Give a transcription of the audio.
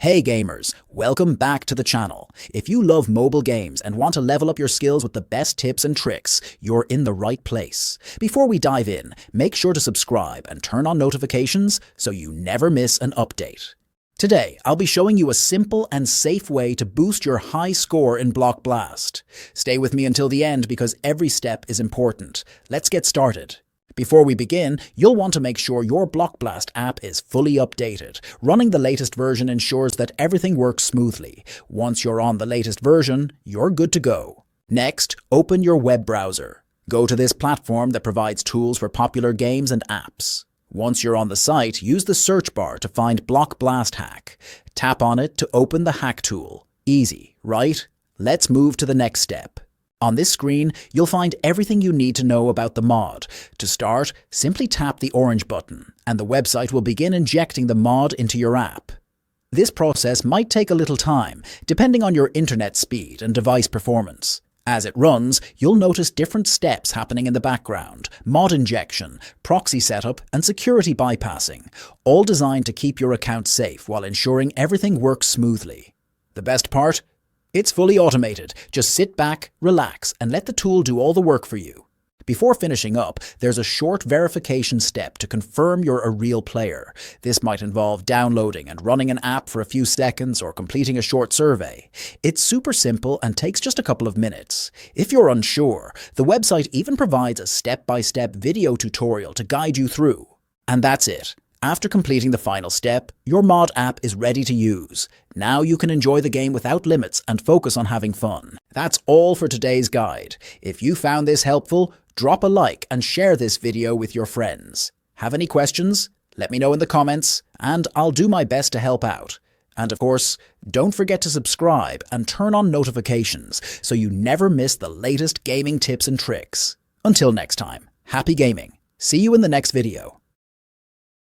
Hey gamers, welcome back to the channel. If you love mobile games and want to level up your skills with the best tips and tricks, you're in the right place. Before we dive in, make sure to subscribe and turn on notifications so you never miss an update. Today, I'll be showing you a simple and safe way to boost your high score in Block Blast. Stay with me until the end because every step is important. Let's get started. Before we begin, you'll want to make sure your Block Blast app is fully updated. Running the latest version ensures that everything works smoothly. Once you're on the latest version, you're good to go. Next, open your web browser. Go to this platform that provides tools for popular games and apps. Once you're on the site, use the search bar to find Block Blast Hack. Tap on it to open the hack tool. Easy, right? Let's move to the next step. On this screen, you'll find everything you need to know about the mod. To start, simply tap the orange button, and the website will begin injecting the mod into your app. This process might take a little time, depending on your internet speed and device performance. As it runs, you'll notice different steps happening in the background: mod injection, proxy setup, and security bypassing, all designed to keep your account safe while ensuring everything works smoothly. The best part? It's fully automated. Just sit back, relax, and let the tool do all the work for you. Before finishing up, there's a short verification step to confirm you're a real player. This might involve downloading and running an app for a few seconds or completing a short survey. It's super simple and takes just a couple of minutes. If you're unsure, the website even provides a step-by-step video tutorial to guide you through. And that's it. After completing the final step, your mod app is ready to use. Now you can enjoy the game without limits and focus on having fun. That's all for today's guide. If you found this helpful, drop a like and share this video with your friends. Have any questions? Let me know in the comments, and I'll do my best to help out. And of course, don't forget to subscribe and turn on notifications so you never miss the latest gaming tips and tricks. Until next time, happy gaming. See you in the next video.